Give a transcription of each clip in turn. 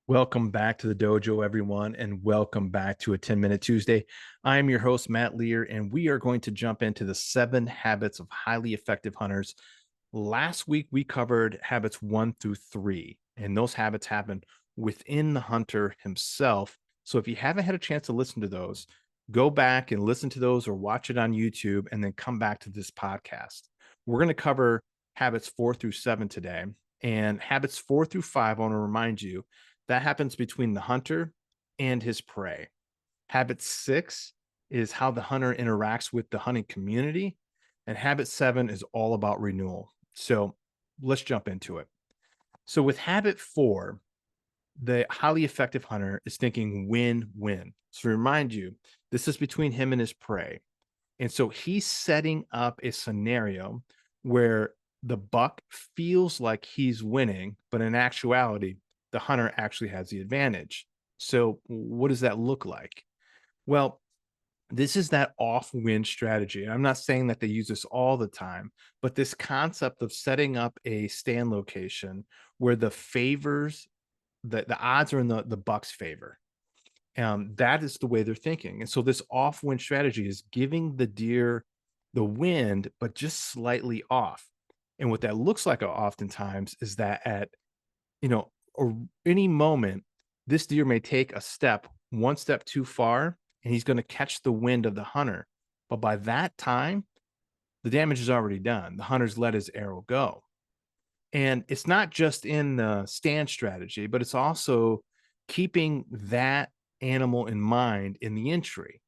Welcome back to the dojo, everyone, and welcome back to a 10-Minute Tuesday. I am your host, Matt Lear, and we are going to jump into the 7 habits of highly effective hunters. Last week, we covered habits 1 through 3, and those habits happen within the hunter himself. So if you haven't had a chance to listen to those, go back and listen to those or watch it on YouTube and then come back to this podcast. We're going to cover habits 4 through 7 today. And habits 4 through 5, I want to remind you that happens between the hunter and his prey. Habit 6 is how the hunter interacts with the hunting community. And habit 7 is all about renewal. So let's jump into it. So, with habit 4, the highly effective hunter is thinking win win. So, to remind you, this is between him and his prey. And so he's setting up a scenario where the buck feels like he's winning, but in actuality, the hunter actually has the advantage. So, what does that look like? Well, this is that off win strategy. And I'm not saying that they use this all the time, but this concept of setting up a stand location where the odds are in the buck's favor. That is the way they're thinking. And so this off wind strategy is giving the deer the wind, but just slightly off. And what that looks like oftentimes is that at, or any moment, this deer may take one step too far, and he's going to catch the wind of the hunter. But by that time, the damage is already done. The hunter's let his arrow go. And it's not just in the stand strategy, but it's also keeping that animal in mind in the entry.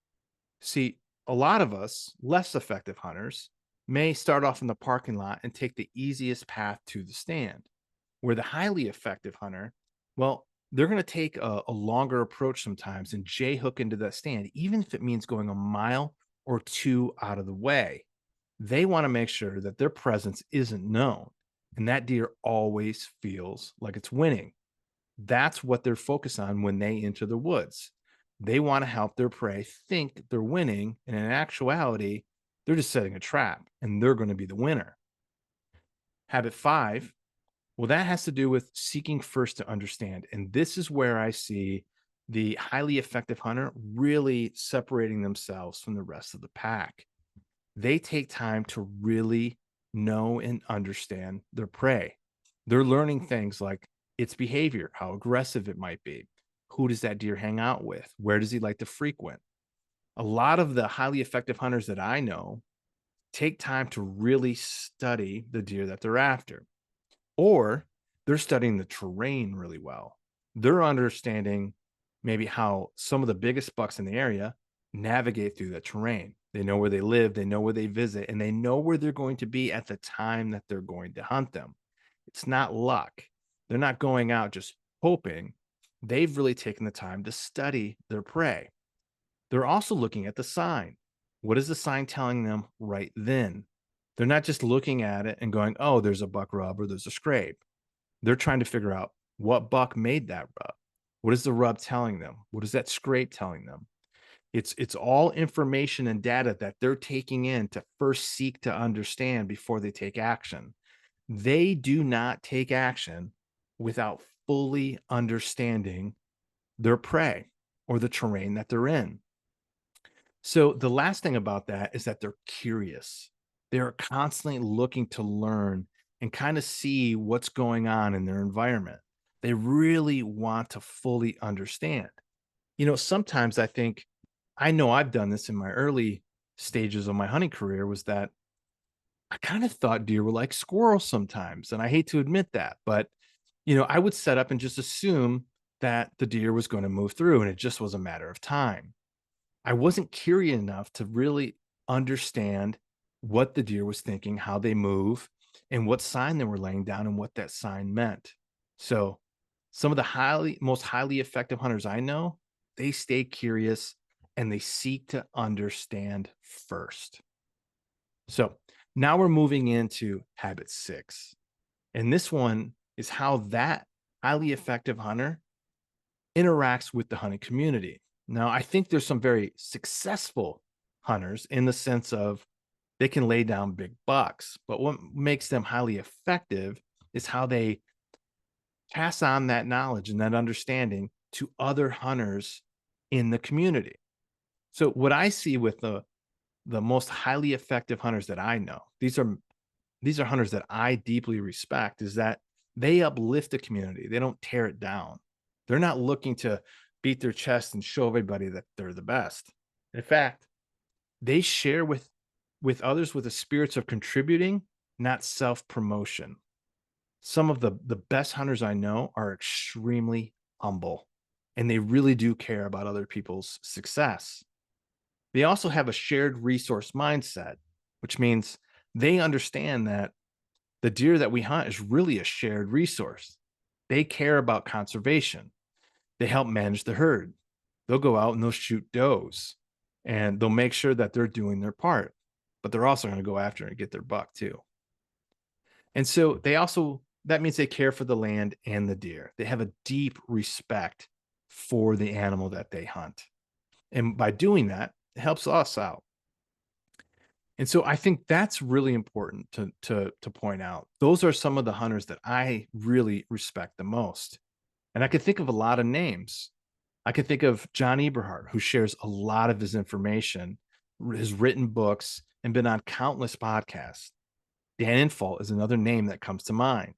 See, a lot of us, less effective hunters, may start off in the parking lot and take the easiest path to the stand. Where the highly effective hunter, well, they're going to take a longer approach sometimes and J hook into that stand, even if it means going a mile or two out of the way. They want to make sure that their presence isn't known, and that deer always feels like it's winning. That's what they're focused on when they enter the woods. They want to help their prey think they're winning, and in actuality, they're just setting a trap and they're going to be the winner. Habit 5, well, that has to do with seeking first to understand. And this is where I see the highly effective hunter really separating themselves from the rest of the pack. They take time to really know and understand their prey. They're learning things like its behavior, how aggressive it might be. Who does that deer hang out with? Where does he like to frequent? A lot of the highly effective hunters that I know take time to really study the deer that they're after, or they're studying the terrain really well. They're understanding maybe how some of the biggest bucks in the area navigate through the terrain. They know where they live, they know where they visit, and they know where they're going to be at the time that they're going to hunt them. It's not luck. They're not going out just hoping. They've really taken the time to study their prey. They're also looking at the sign. What is the sign telling them right then? They're not just looking at it and going, oh, there's a buck rub or there's a scrape. They're trying to figure out what buck made that rub. What is the rub telling them? What is that scrape telling them? It's all information and data that they're taking in to first seek to understand before they take action. They do not take action without fully understanding their prey or the terrain that they're in. So the last thing about that is that they're curious. They're constantly looking to learn and kind of see what's going on in their environment. They really want to fully understand. Sometimes I know I've done this in my early stages of my hunting career, was that I kind of thought deer were like squirrels sometimes. And I hate to admit that, but I would set up and just assume that the deer was going to move through and it just was a matter of time. I wasn't curious enough to really understand what the deer was thinking, how they move, and what sign they were laying down and what that sign meant. So, some of the most highly effective hunters I know, they stay curious and they seek to understand first. So, now we're moving into habit 6. And this one is how that highly effective hunter interacts with the hunting community. Now, I think there's some very successful hunters in the sense of they can lay down big bucks, but what makes them highly effective is how they pass on that knowledge and that understanding to other hunters in the community. So what I see with the most highly effective hunters that I know, these are hunters that I deeply respect, is that they uplift the community. They don't tear it down. They're not looking to beat their chest and show everybody that they're the best. In fact, they share with others with the spirits of contributing, not self-promotion. Some of the best hunters I know are extremely humble, and they really do care about other people's success. They also have a shared resource mindset, which means they understand that the deer that we hunt is really a shared resource. They care about conservation. They help manage the herd. They'll go out and they'll shoot does, and they'll make sure that they're doing their part, but they're also going to go after and get their buck too. And so that means they care for the land and the deer. They have a deep respect for the animal that they hunt. And by doing that, it helps us out. And so I think that's really important to point out. Those are some of the hunters that I really respect the most. And I could think of a lot of names. I could think of John Eberhart, who shares a lot of his information, has written books, and been on countless podcasts. Dan Infalt is another name that comes to mind.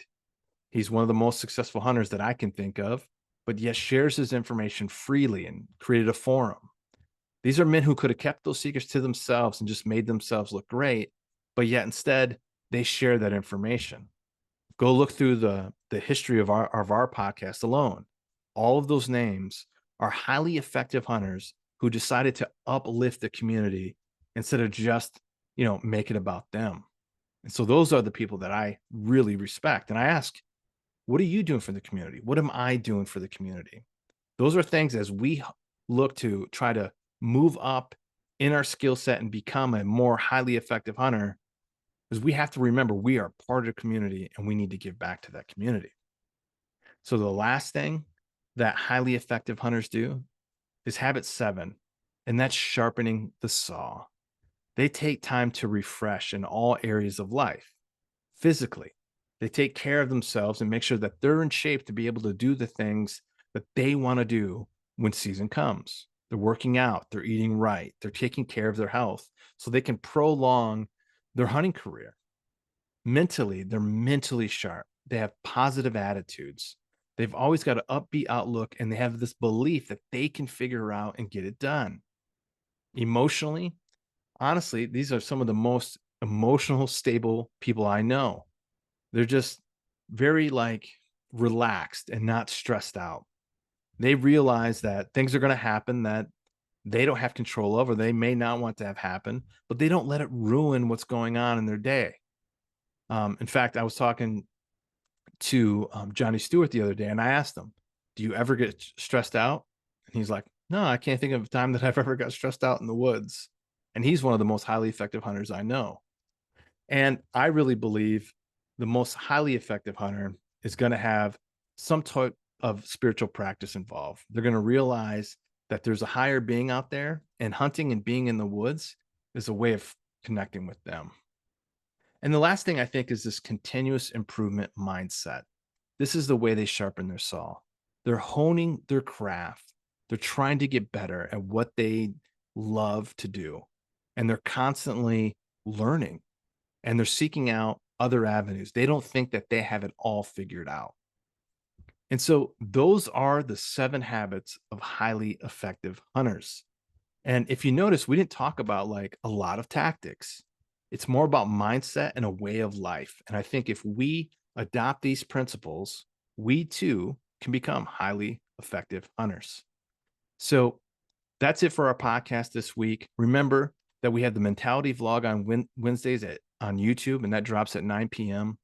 He's one of the most successful hunters that I can think of, but yet shares his information freely and created a forum. These are men who could have kept those secrets to themselves and just made themselves look great, but yet instead they share that information. Go look through the history of our podcast alone. All of those names are highly effective hunters who decided to uplift the community instead of just, make it about them. And so those are the people that I really respect. And I ask, what are you doing for the community? What am I doing for the community? Those are things as we look to try to move up in our skill set and become a more highly effective hunter, because we have to remember we are part of the community and we need to give back to that community. So the last thing that highly effective hunters do is habit 7, and that's sharpening the saw. They take time to refresh in all areas of life. Physically, they take care of themselves and make sure that they're in shape to be able to do the things that they want to do when season comes. They're working out, they're eating right, they're taking care of their health so they can prolong their hunting career. Mentally, they're mentally sharp. They have positive attitudes. They've always got an upbeat outlook and they have this belief that they can figure out and get it done. Emotionally, honestly, these are some of the most emotional, stable people I know. They're just very relaxed and not stressed out. They realize that things are going to happen that they don't have control of, or they may not want to have happen, but they don't let it ruin what's going on in their day. In fact, I was talking to Johnny Stewart the other day, and I asked him, "Do you ever get stressed out?" And he's like, "No, I can't think of a time that I've ever got stressed out in the woods." And he's one of the most highly effective hunters I know. And I really believe the most highly effective hunter is going to have some type of spiritual practice involved. They're going to realize that there's a higher being out there, and hunting and being in the woods is a way of connecting with them. And the last thing I think is this continuous improvement mindset. This is the way they sharpen their saw. They're honing their craft. They're trying to get better at what they love to do. And they're constantly learning and they're seeking out other avenues. They don't think that they have it all figured out. And so those are the 7 habits of highly effective hunters. And if you notice, we didn't talk about a lot of tactics. It's more about mindset and a way of life. And I think if we adopt these principles, we too can become highly effective hunters. So that's it for our podcast this week. Remember that we have the Mentality Vlog on Wednesdays on YouTube, and that drops at 9 p.m.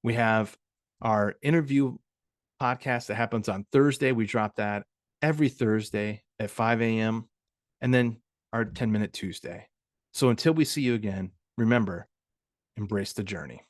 We have our interview podcast that happens on Thursday. We drop that every Thursday at 5 a.m. And then our 10-minute Tuesday. So until we see you again, remember, embrace the journey.